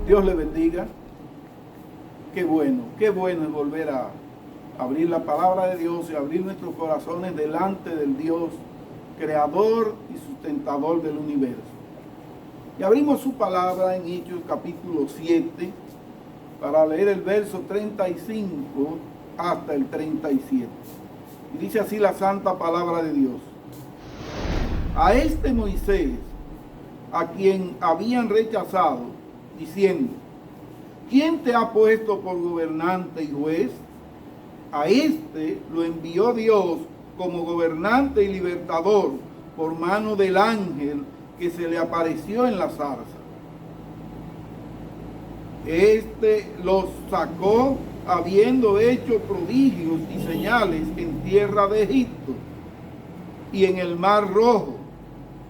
Dios le bendiga. Qué bueno es volver a abrir la palabra de Dios y abrir nuestros corazones delante del Dios creador y sustentador del universo. Y abrimos su palabra en Hechos capítulo 7 para leer el verso 35 hasta el 37. Y dice así la santa palabra de Dios. A este Moisés, a quien habían rechazado, diciendo: ¿quién te ha puesto por gobernante y juez? A este lo envió Dios como gobernante y libertador por mano del ángel que se le apareció en la zarza. Este los sacó habiendo hecho prodigios y señales en tierra de Egipto y en el Mar Rojo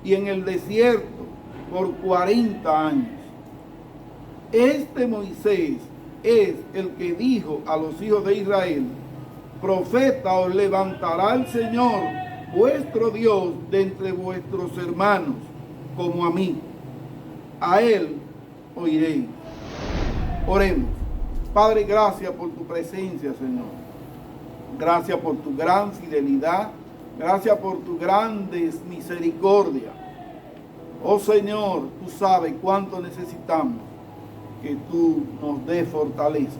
y en el desierto por 40 años. Este Moisés es el que dijo a los hijos de Israel: profeta os levantará el Señor vuestro Dios de entre vuestros hermanos, como a mí. A él oiréis. Oremos. Padre, gracias por tu presencia, Señor. Gracias por tu gran fidelidad. Gracias por tu grandes misericordia. Oh Señor, tú sabes cuánto necesitamos que tú nos des fortaleza.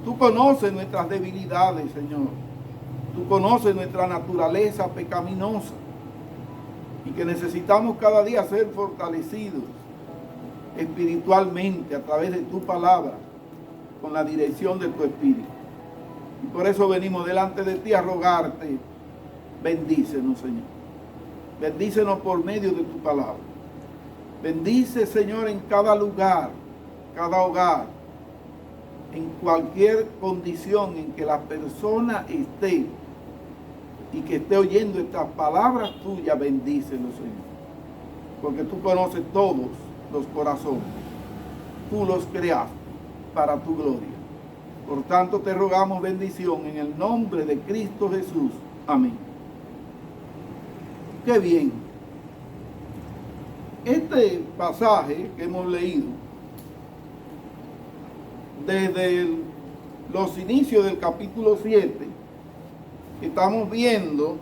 Tú conoces nuestras debilidades, Señor. Tú conoces nuestra naturaleza pecaminosa y que necesitamos cada día ser fortalecidos espiritualmente a través de tu palabra, con la dirección de tu Espíritu. Y por eso venimos delante de ti a rogarte: bendícenos, Señor. Bendícenos por medio de tu palabra. Bendice, Señor, en cada lugar, cada hogar, en cualquier condición en que la persona esté y que esté oyendo estas palabras tuyas. Bendícelo, Señor, porque tú conoces todos los corazones. Tú los creaste para tu gloria. Por tanto, te rogamos bendición en el nombre de Cristo Jesús. Amén. Qué bien. Este pasaje que hemos leído, desde los inicios del capítulo 7, estamos viendo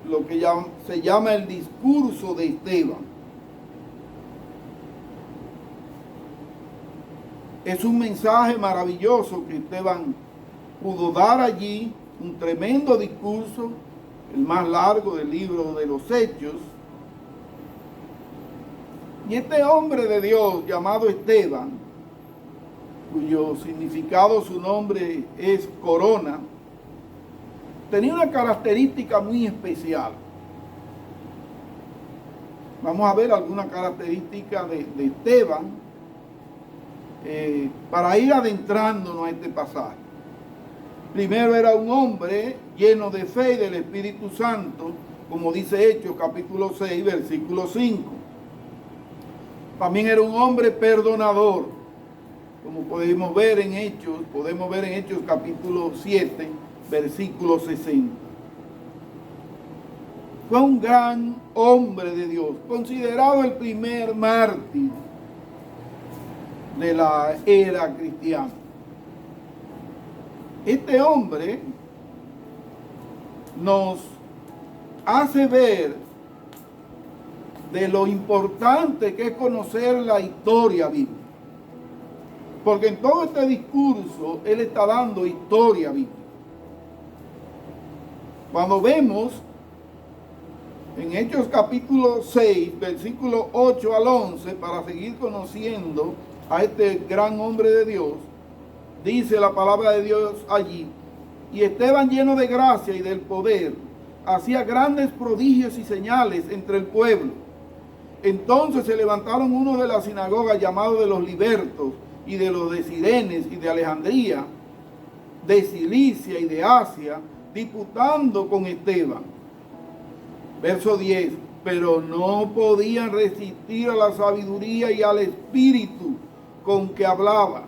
lo que se llama el discurso de Esteban. Es un mensaje maravilloso que Esteban pudo dar allí, un tremendo discurso, el más largo del libro de los Hechos. Y este hombre de Dios llamado Esteban, cuyo significado, su nombre es corona, tenía una característica muy especial. Vamos a ver algunas características de Esteban para ir adentrándonos a este pasaje. Primero, era un hombre lleno de fe y del Espíritu Santo, como dice Hechos capítulo 6, versículo 5. También era un hombre perdonador, como podemos ver en Hechos capítulo 7, versículo 60. Fue un gran hombre de Dios, considerado el primer mártir de la era cristiana. Este hombre nos hace ver de lo importante que es conocer la historia bíblica. Porque en todo este discurso él está dando historia bíblica. Cuando vemos en Hechos capítulo 6, versículo 8 al 11, para seguir conociendo a este gran hombre de Dios, dice la palabra de Dios allí: y Esteban, lleno de gracia y del poder, hacía grandes prodigios y señales entre el pueblo. Entonces se levantaron unos de la sinagoga, llamados de los libertos, y de los de Cirenes y de Alejandría, de Cilicia y de Asia, disputando con Esteban. Verso 10: pero no podían resistir a la sabiduría y al espíritu con que hablaba.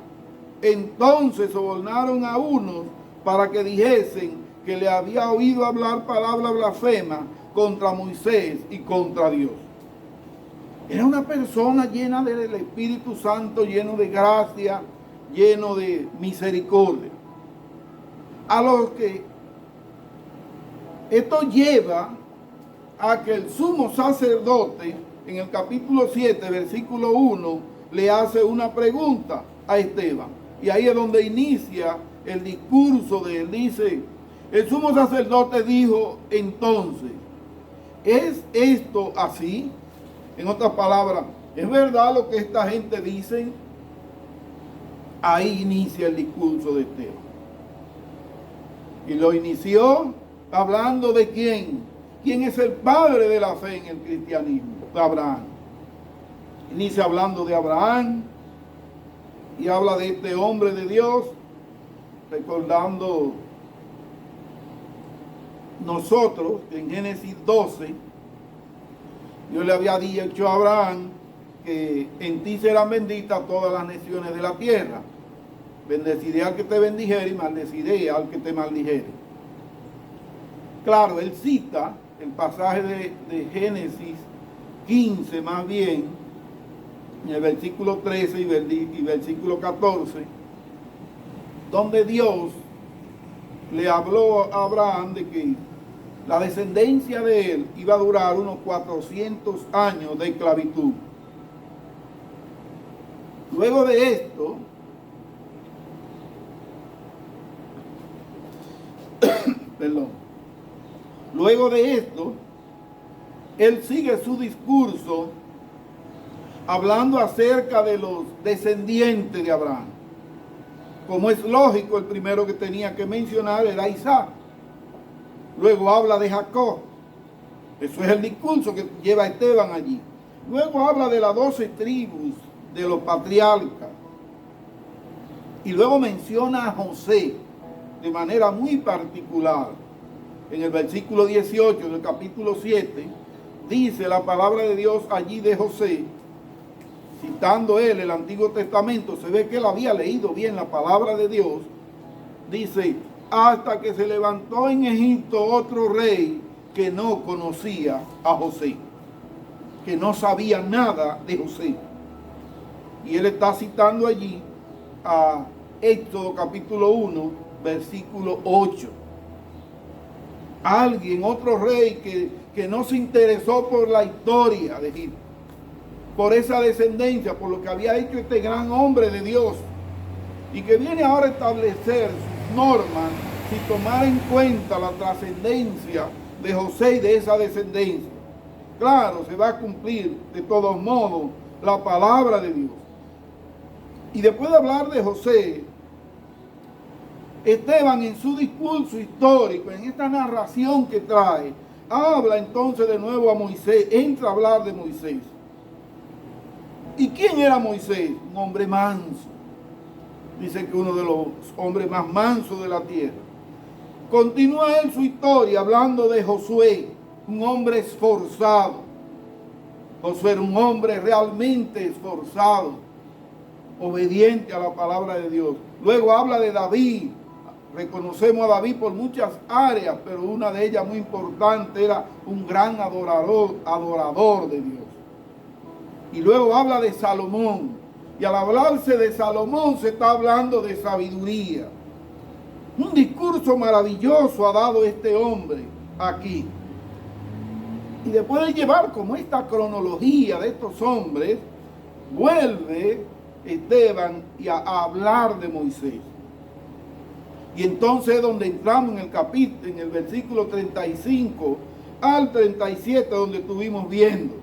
Entonces sobornaron a unos para que dijesen que le había oído hablar palabra blasfema contra Moisés y contra Dios. Era una persona llena del Espíritu Santo, lleno de gracia, lleno de misericordia. A lo que esto lleva a que el sumo sacerdote, en el capítulo 7, versículo 1, le hace una pregunta a Esteban. Y ahí es donde inicia el discurso de él. Dice, el sumo sacerdote dijo entonces, ¿es esto así? En otras palabras, ¿es verdad lo que esta gente dice? Ahí inicia el discurso de Esteban. Y lo inició hablando de quién. ¿Quién es el padre de la fe en el cristianismo? De Abraham. Inicia hablando de Abraham y habla de este hombre de Dios, recordando nosotros en Génesis 12, Dios le había dicho a Abraham que en ti serán benditas todas las naciones de la tierra. Bendeciré al que te bendijere y maldeciré al que te maldijere. Claro, él cita el pasaje de Génesis 15 más bien, en el versículo 13 y versículo 14, donde Dios le habló a Abraham de que la descendencia de él iba a durar unos 400 años de esclavitud. Luego de esto, luego de esto, él sigue su discurso hablando acerca de los descendientes de Abraham. Como es lógico, el primero que tenía que mencionar era Isaac. Luego habla de Jacob. Eso es el discurso que lleva Esteban allí. Luego habla de las 12 tribus de los patriarcas. Y luego menciona a José de manera muy particular. En el versículo 18 del capítulo 7, dice la palabra de Dios allí de José, citando él el Antiguo Testamento, se ve que él había leído bien la palabra de Dios. Dice, hasta que se levantó en Egipto otro rey que no conocía a José, que no sabía nada de José. Y él está citando allí a Éxodo capítulo 1, versículo 8. Alguien, otro rey que no se interesó por la historia de Egipto, por esa descendencia, por lo que había hecho este gran hombre de Dios, y que viene ahora a establecer sus normas sin tomar en cuenta la trascendencia de José y de esa descendencia. Claro, se va a cumplir de todos modos la palabra de Dios. Y después de hablar de José, Esteban en su discurso histórico, en esta narración que trae, habla entonces de nuevo a Moisés, entra a hablar de Moisés. ¿Y quién era Moisés? Un hombre manso. Dice que uno de los hombres más mansos de la tierra. Continúa él su historia hablando de Josué, un hombre esforzado. Josué era un hombre realmente esforzado, obediente a la palabra de Dios. Luego habla de David. Reconocemos a David por muchas áreas, pero una de ellas muy importante era un gran adorador de Dios. Y luego habla de Salomón. Y al hablarse de Salomón se está hablando de sabiduría. Un discurso maravilloso ha dado este hombre aquí. Y después de llevar como esta cronología de estos hombres, vuelve Esteban a hablar de Moisés. Y entonces es donde entramos en el capítulo, en el versículo 35 al 37, donde estuvimos viendo.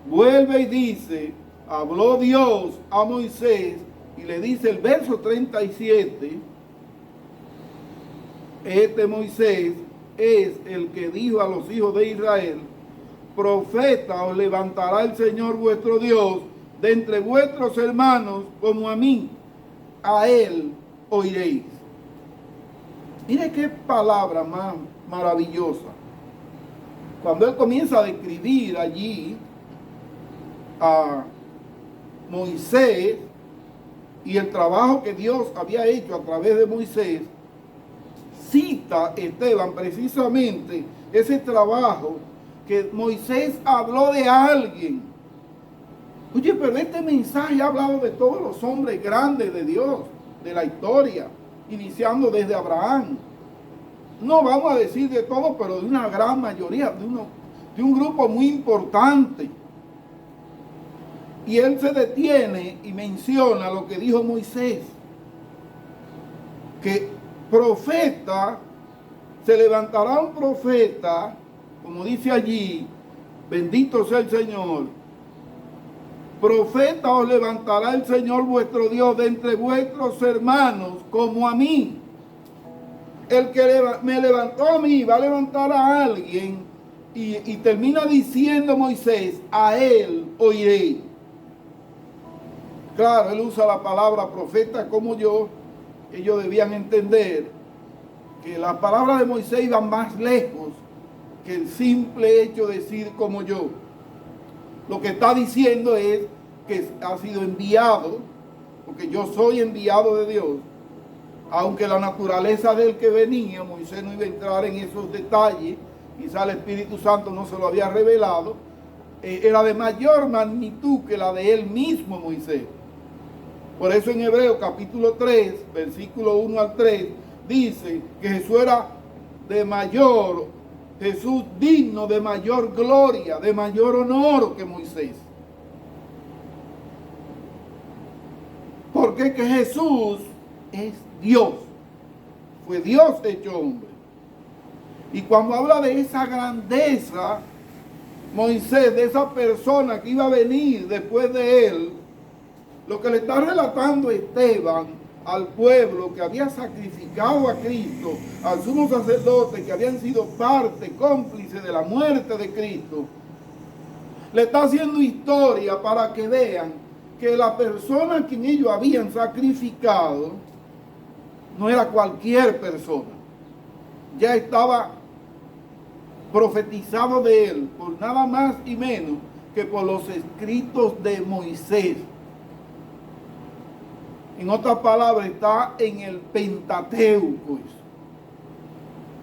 Vuelve y dice, habló Dios a Moisés, y le dice el verso 37, este Moisés es el que dijo a los hijos de Israel, profeta os levantará el Señor vuestro Dios de entre vuestros hermanos como a mí, a él oiréis. Mire qué palabra más maravillosa. Cuando él comienza a describir allí a Moisés y el trabajo que Dios había hecho a través de Moisés, cita Esteban precisamente ese trabajo que Moisés habló de alguien Oye, pero este mensaje ha hablado de todos los hombres grandes de Dios, de la historia, iniciando desde Abraham. No vamos a decir de todos, pero de una gran mayoría, de un grupo muy importante. Y él se detiene y menciona lo que dijo Moisés, que profeta, se levantará un profeta, como dice allí, bendito sea el Señor, profeta os levantará el Señor vuestro Dios de entre vuestros hermanos como a mí. El que me levantó a mí va a levantar a alguien y termina diciendo Moisés, a él oiré. Claro, él usa la palabra profeta como yo. Ellos debían entender que las palabras de Moisés iban más lejos que el simple hecho de decir como yo. Lo que está diciendo es que ha sido enviado, porque yo soy enviado de Dios, aunque la naturaleza del que venía, Moisés no iba a entrar en esos detalles, quizá el Espíritu Santo no se lo había revelado, era de mayor magnitud que la de él mismo Moisés. Por eso en Hebreos capítulo 3, versículo 1 al 3, dice que Jesús era de mayor, Jesús digno de mayor gloria, de mayor honor que Moisés. Porque que Jesús es Dios, fue Dios hecho hombre. Y cuando habla de esa grandeza, Moisés, de esa persona que iba a venir después de él, lo que le está relatando Esteban al pueblo que había sacrificado a Cristo, al sumo sacerdote, que habían sido parte, cómplice de la muerte de Cristo, le está haciendo historia para que vean que la persona a quien ellos habían sacrificado no era cualquier persona. Ya estaba profetizado de él por nada más y menos que por los escritos de Moisés. En otras palabras, está en el Pentateuco.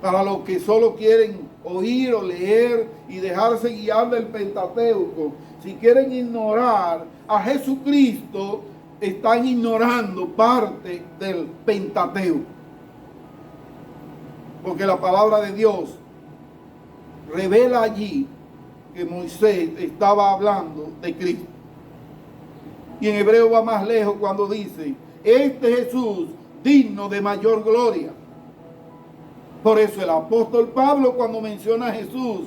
Para los que solo quieren oír o leer y dejarse guiar del Pentateuco, si quieren ignorar a Jesucristo, están ignorando parte del Pentateuco. Porque la palabra de Dios revela allí que Moisés estaba hablando de Cristo. Y en Hebreo va más lejos cuando dice, este Jesús digno de mayor gloria. Por eso el apóstol Pablo, cuando menciona a Jesús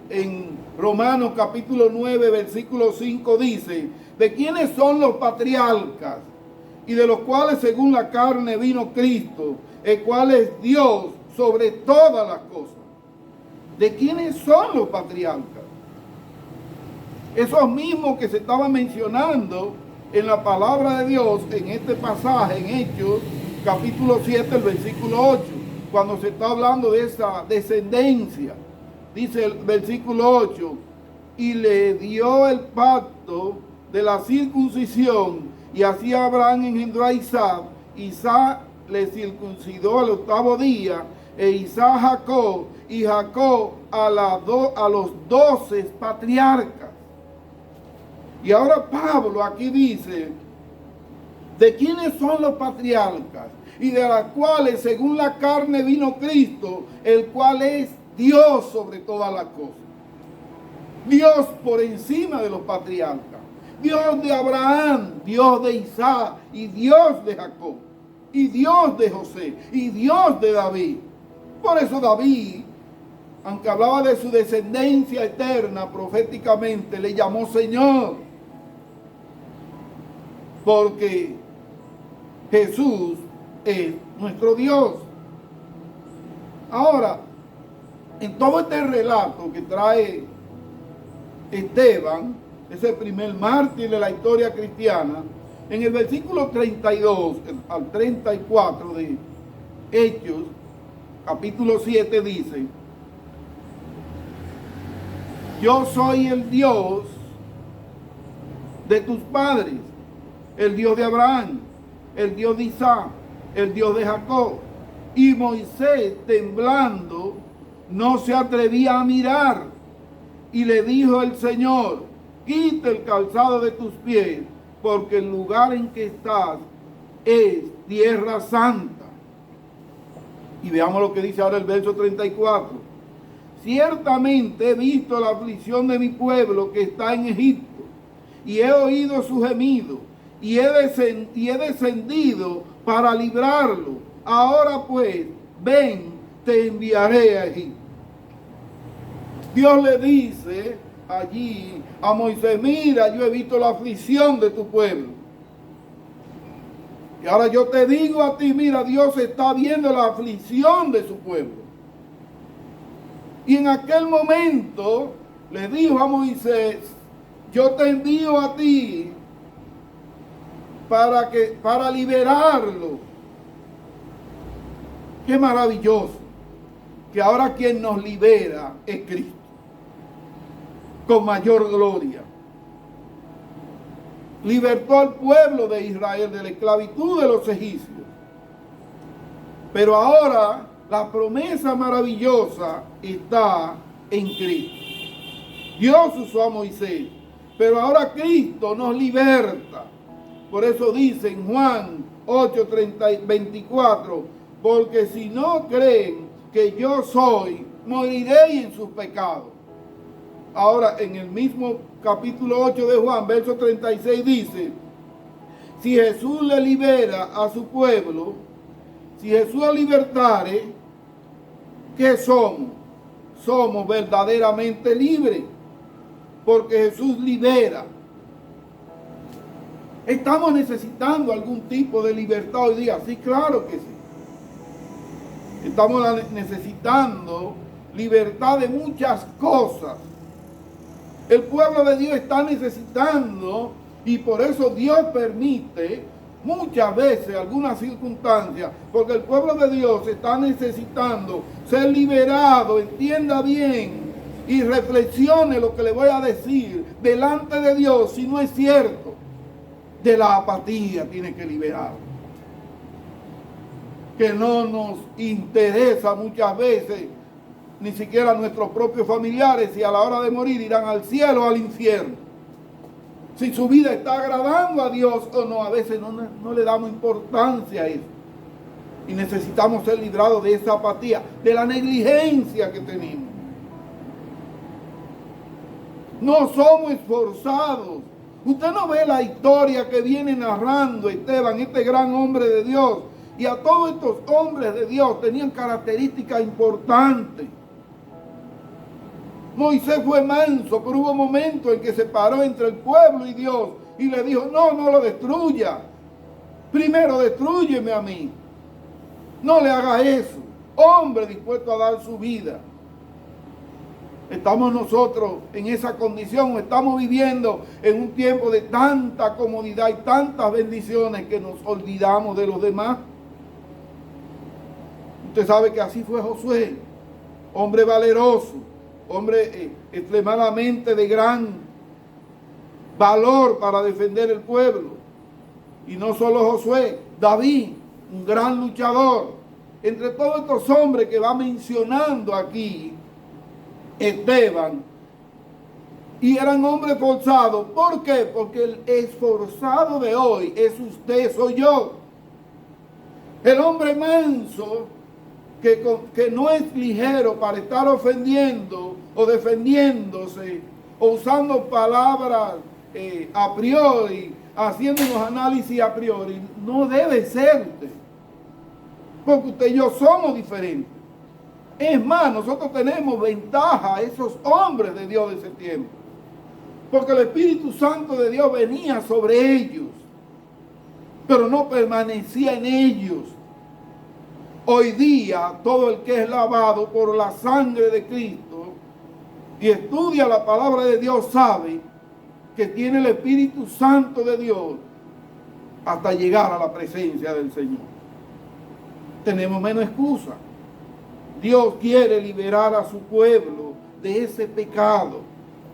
en Romanos capítulo 9, versículo 5, dice, ¿de quiénes son los patriarcas? Y de los cuales según la carne vino Cristo, el cual es Dios sobre todas las cosas. ¿De quiénes son los patriarcas? Esos mismos que se estaban mencionando en la palabra de Dios, en este pasaje, en Hechos, capítulo 7, el versículo 8, cuando se está hablando de esa descendencia, dice el versículo 8, y le dio el pacto de la circuncisión, y así Abraham engendró a Isaac, Isaac le circuncidó al 8º día, e Isaac Jacob, y Jacob a los 12 patriarcas. Y ahora Pablo aquí dice, ¿de quiénes son los patriarcas? Y de las cuales según la carne vino Cristo, el cual es Dios sobre todas las cosas. Dios por encima de los patriarcas. Dios de Abraham, Dios de Isaac, y Dios de Jacob, y Dios de José, y Dios de David. Por eso David, aunque hablaba de su descendencia eterna proféticamente, le llamó Señor. Porque Jesús es nuestro Dios. Ahora, en todo este relato que trae Esteban, ese primer mártir de la historia cristiana, en el versículo 32 al 34 de Hechos, capítulo 7, dice, yo soy el Dios de tus padres, el Dios de Abraham, el Dios de Isaac, el Dios de Jacob. Y Moisés, temblando, no se atrevía a mirar. Y le dijo el Señor, quita el calzado de tus pies, porque el lugar en que estás es tierra santa. Y veamos lo que dice ahora el verso 34. Ciertamente he visto la aflicción de mi pueblo que está en Egipto, y he oído su gemido, y he descendido para librarlo. Ahora pues, ven, te enviaré a Egipto. Dios le dice allí a Moisés: mira, yo he visto la aflicción de tu pueblo. Y ahora yo te digo a ti, mira, Dios está viendo la aflicción de su pueblo. Y en aquel momento le dijo a Moisés: yo te envío a ti para liberarlo. Qué maravilloso que ahora quien nos libera es Cristo, con mayor gloria. Libertó al pueblo de Israel de la esclavitud de los egipcios. Pero ahora la promesa maravillosa está en Cristo. Dios usó a Moisés, pero ahora Cristo nos liberta. Por eso dice en Juan 8:24, porque si no creen que yo soy, moriréis en sus pecados. Ahora, en el mismo capítulo 8 de Juan, verso 36 dice: si Jesús le libera a su pueblo, si Jesús lo libertare, ¿qué somos? Somos verdaderamente libres, porque Jesús libera. ¿Estamos necesitando algún tipo de libertad hoy día? Sí, claro que sí. Estamos necesitando libertad de muchas cosas. El pueblo de Dios está necesitando, y por eso Dios permite muchas veces algunas circunstancias, porque el pueblo de Dios está necesitando ser liberado. Entienda bien y reflexione lo que le voy a decir delante de Dios. Si no es cierto, de la apatía tiene que liberar, que no nos interesa muchas veces ni siquiera a nuestros propios familiares, y a la hora de morir irán al cielo o al infierno. Si su vida está agradando a Dios o no, a veces no le damos importancia a eso. Y necesitamos ser librados de esa apatía, de la negligencia que tenemos. No somos esforzados. Usted no ve la historia que viene narrando Esteban, este gran hombre de Dios. Y a todos estos hombres de Dios tenían características importantes. Moisés fue manso, pero hubo momentos en que se paró entre el pueblo y Dios y le dijo: no lo destruya. Primero destrúyeme a mí. No le haga eso. Hombre dispuesto a dar su vida. ¿Estamos nosotros en esa condición o estamos viviendo en un tiempo de tanta comodidad y tantas bendiciones que nos olvidamos de los demás? Usted sabe que así fue Josué, hombre valeroso, hombre extremadamente de gran valor para defender el pueblo. Y no solo Josué, David, un gran luchador. Entre todos estos hombres que va mencionando aquí Esteban, y eran hombres forzados. ¿Por qué? Porque el esforzado de hoy es usted, soy yo. El hombre manso que no es ligero para estar ofendiendo o defendiéndose o usando palabras a priori, haciendo unos análisis a priori, no debe ser usted. Porque usted y yo somos diferentes. Es más, nosotros tenemos ventaja a esos hombres de Dios de ese tiempo, porque el Espíritu Santo de Dios venía sobre ellos, pero no permanecía en ellos. Hoy día, todo el que es lavado por la sangre de Cristo y estudia la palabra de Dios sabe que tiene el Espíritu Santo de Dios hasta llegar a la presencia del Señor. Tenemos menos excusa. Dios quiere liberar a su pueblo de ese pecado,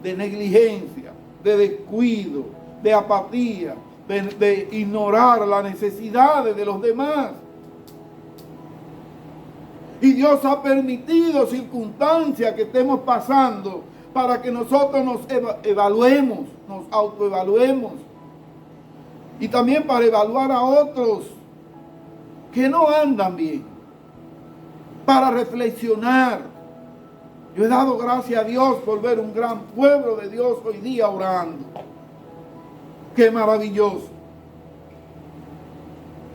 de negligencia, de descuido, de apatía, de ignorar las necesidades de los demás. Y Dios ha permitido circunstancias que estemos pasando para que nosotros nos evaluemos, nos autoevaluemos. Y también para evaluar a otros que no andan bien. Para reflexionar. Yo he dado gracias a Dios por ver un gran pueblo de Dios hoy día orando. ¡Qué maravilloso!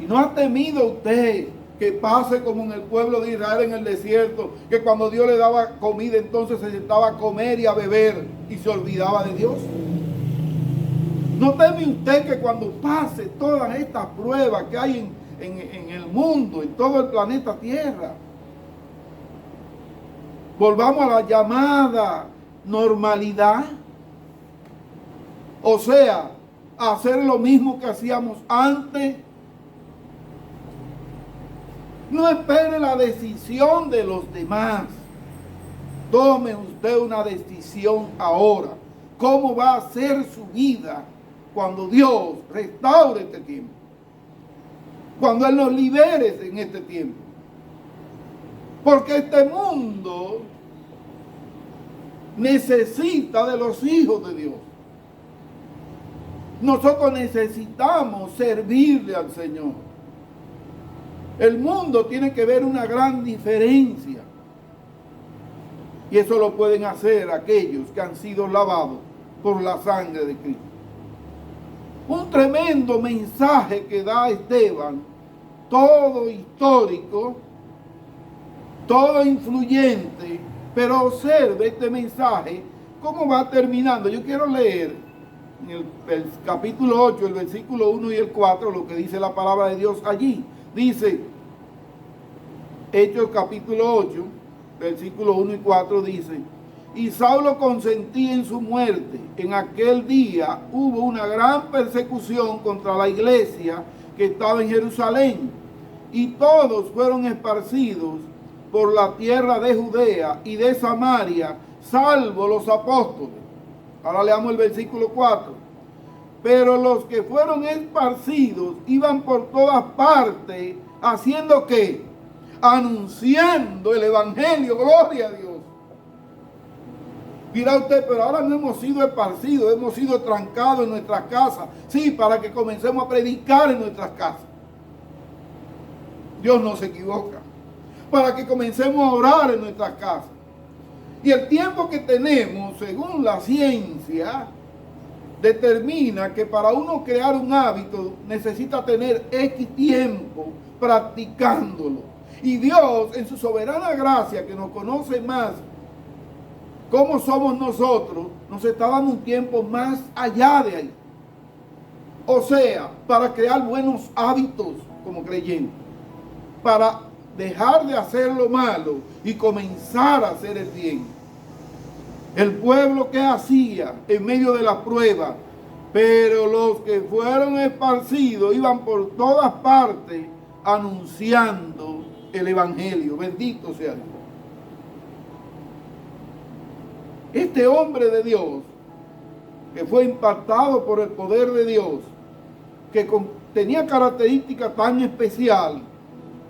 Y no ha temido usted que pase como en el pueblo de Israel en el desierto, que cuando Dios le daba comida entonces se sentaba a comer y a beber y se olvidaba de Dios. ¿No teme usted que cuando pase todas estas pruebas que hay en el mundo, en todo el planeta Tierra, volvamos a la llamada normalidad? O sea, hacer lo mismo que hacíamos antes. No espere la decisión de los demás. Tome usted una decisión ahora. ¿Cómo va a ser su vida cuando Dios restaure este tiempo? Cuando Él nos libere en este tiempo. Porque este mundo necesita de los hijos de Dios. Nosotros necesitamos servirle al Señor. El mundo tiene que ver una gran diferencia. Y eso lo pueden hacer aquellos que han sido lavados por la sangre de Cristo. Un tremendo mensaje que da Esteban, todo histórico, todo influyente, pero observe este mensaje, cómo va terminando. Yo quiero leer en el capítulo 8, el versículo 1 y el 4, lo que dice la palabra de Dios allí. Dice, Hechos capítulo 8, versículo 1 y 4 dice, y Saulo consentía en su muerte. En aquel día hubo una gran persecución contra la iglesia que estaba en Jerusalén, y todos fueron esparcidos por la tierra de Judea y de Samaria, salvo los apóstoles. Ahora leamos el versículo 4. Pero los que fueron esparcidos iban por todas partes, haciendo ¿qué? Anunciando el evangelio. Gloria a Dios. Dirá usted, pero ahora no hemos sido esparcidos, hemos sido trancados en nuestras casas. Sí, para que comencemos a predicar en nuestras casas. Dios no se equivoca. Para que comencemos a orar en nuestras casas. Y el tiempo que tenemos, según la ciencia, determina que para uno crear un hábito necesita tener X tiempo practicándolo. Y Dios, en su soberana gracia, que nos conoce más cómo somos nosotros, nos está dando un tiempo más allá de ahí. O sea, para crear buenos hábitos como creyentes, para dejar de hacer lo malo y comenzar a hacer el bien. El pueblo que hacía en medio de la prueba, pero los que fueron esparcidos iban por todas partes anunciando el evangelio. Bendito sea Dios. Este hombre de Dios, que fue impactado por el poder de Dios, que tenía características tan especiales,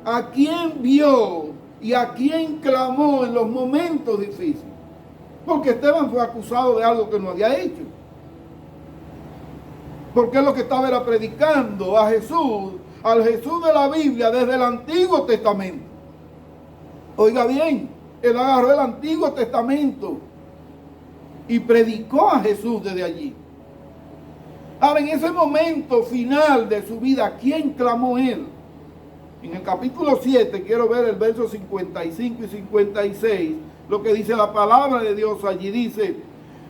¿a quién vio y a quién clamó en los momentos difíciles? Porque Esteban fue acusado de algo que no había hecho. Porque lo que estaba era predicando a Jesús, al Jesús de la Biblia desde el Antiguo Testamento. Oiga bien, él agarró el Antiguo Testamento y predicó a Jesús desde allí. Ahora, en ese momento final de su vida, ¿quién clamó él? En el capítulo 7, quiero ver el verso 55 y 56, lo que dice la palabra de Dios allí. Dice,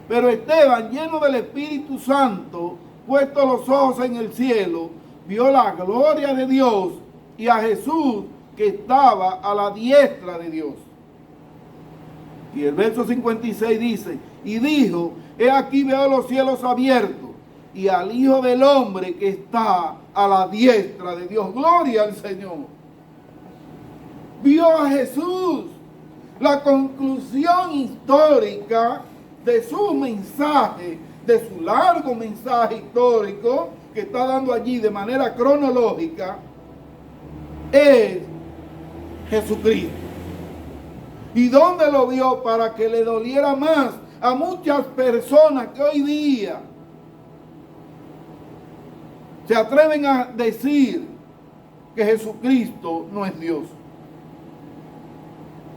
pero Esteban, lleno del Espíritu Santo, puesto los ojos en el cielo, vio la gloria de Dios y a Jesús que estaba a la diestra de Dios. Y el verso 56 dice, y dijo, he aquí veo los cielos abiertos y al Hijo del Hombre que está a la diestra de Dios. Gloria al Señor. Vio a Jesús. La conclusión histórica de su mensaje, de su largo mensaje histórico que está dando allí de manera cronológica, es Jesucristo. ¿Y dónde lo vio? Para que le doliera más a muchas personas que hoy día se atreven a decir que Jesucristo no es Dios.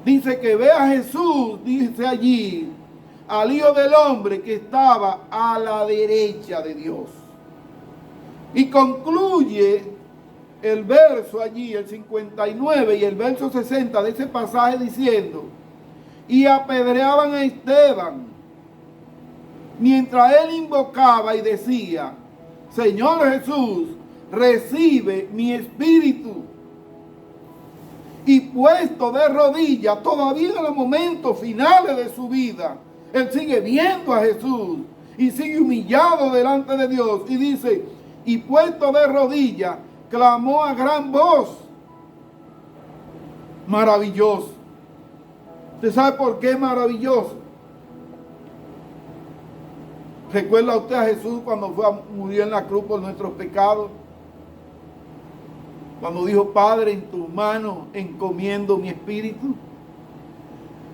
Dice que ve a Jesús, dice allí, al Hijo del Hombre que estaba a la derecha de Dios. Y concluye el verso allí, el 59 y el verso 60 de ese pasaje diciendo, y apedreaban a Esteban, mientras él invocaba y decía, Señor Jesús, recibe mi espíritu. Y puesto de rodillas, todavía en los momentos finales de su vida, él sigue viendo a Jesús y sigue humillado delante de Dios. Y dice, y puesto de rodillas, clamó a gran voz. Maravilloso. ¿Usted sabe por qué es maravilloso? ¿Recuerda usted a Jesús cuando murió en la cruz por nuestros pecados? Cuando dijo, Padre, en tus manos encomiendo mi espíritu.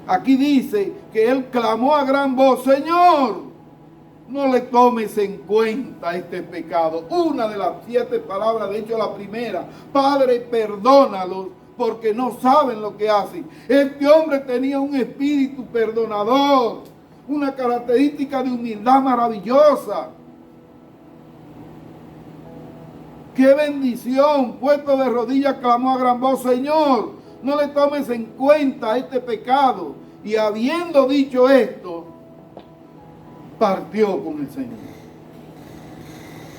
Aquí dice que él clamó a gran voz, Señor, no le tomes en cuenta este pecado. Una de las 7 palabras, de hecho la primera, Padre, perdónalos porque no saben lo que hacen. Este hombre tenía un espíritu perdonador, una característica de humildad maravillosa. ¡Qué bendición! Puesto de rodillas clamó a gran voz, Señor, no le tomes en cuenta este pecado. Y habiendo dicho esto, partió con el Señor.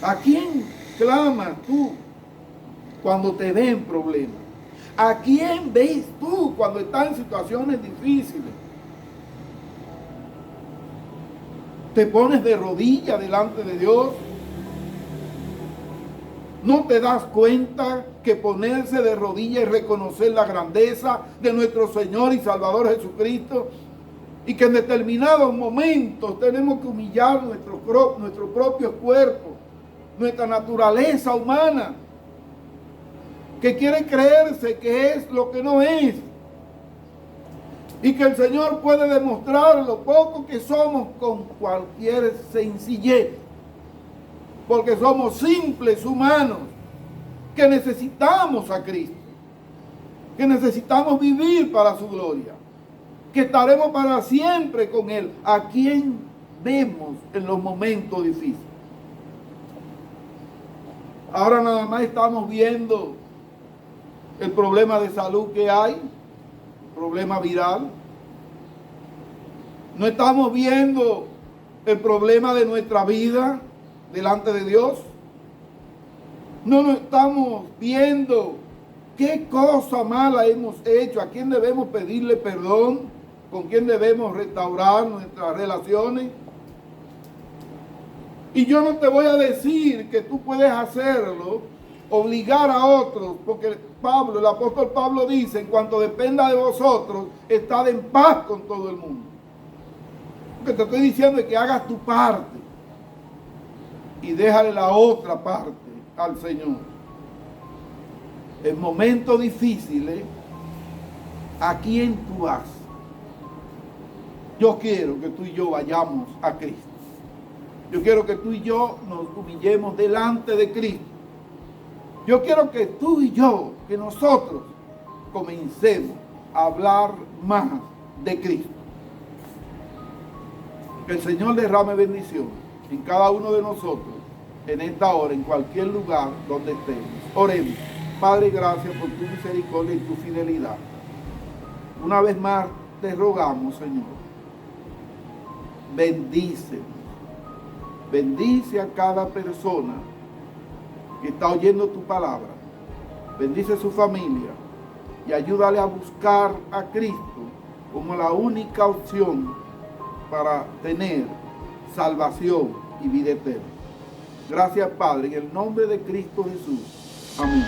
¿A quién clamas tú cuando te ven problemas? ¿A quién ves tú cuando estás en situaciones difíciles? ¿Te pones de rodillas delante de Dios? ¿No te das cuenta que ponerse de rodillas y reconocer la grandeza de nuestro Señor y Salvador Jesucristo? Y que en determinados momentos tenemos que humillar nuestro propio cuerpo, nuestra naturaleza humana, que quiere creerse que es lo que no es. Y que el Señor puede demostrar lo poco que somos con cualquier sencillez. Porque somos simples humanos que necesitamos a Cristo, que necesitamos vivir para su gloria, que estaremos para siempre con Él. ¿A quién vemos en los momentos difíciles? Ahora nada más estamos viendo el problema de salud que hay, problema viral. No estamos viendo el problema de nuestra vida delante de Dios. No nos estamos viendo qué cosa mala hemos hecho, a quién debemos pedirle perdón, con quién debemos restaurar nuestras relaciones. Y yo no te voy a decir que tú puedes hacerlo, obligar a otros, porque el apóstol Pablo dice, en cuanto dependa de vosotros, estad en paz con todo el mundo. Lo que te estoy diciendo es que hagas tu parte y déjale la otra parte al Señor. En momentos difíciles, ¿a quién tú vas? Yo quiero que tú y yo vayamos a Cristo. Yo quiero que tú y yo nos humillemos delante de Cristo. Yo quiero que tú y yo, que nosotros comencemos a hablar más de Cristo. Que el Señor derrame bendición en cada uno de nosotros, en esta hora, en cualquier lugar donde estemos. Oremos. Padre, gracias por tu misericordia y tu fidelidad. Una vez más te rogamos, Señor, bendícenos. Bendice a cada persona que está oyendo tu palabra. Bendice su familia y ayúdale a buscar a Cristo como la única opción para tener salvación y vida eterna. Gracias, Padre, en el nombre de Cristo Jesús. Amén.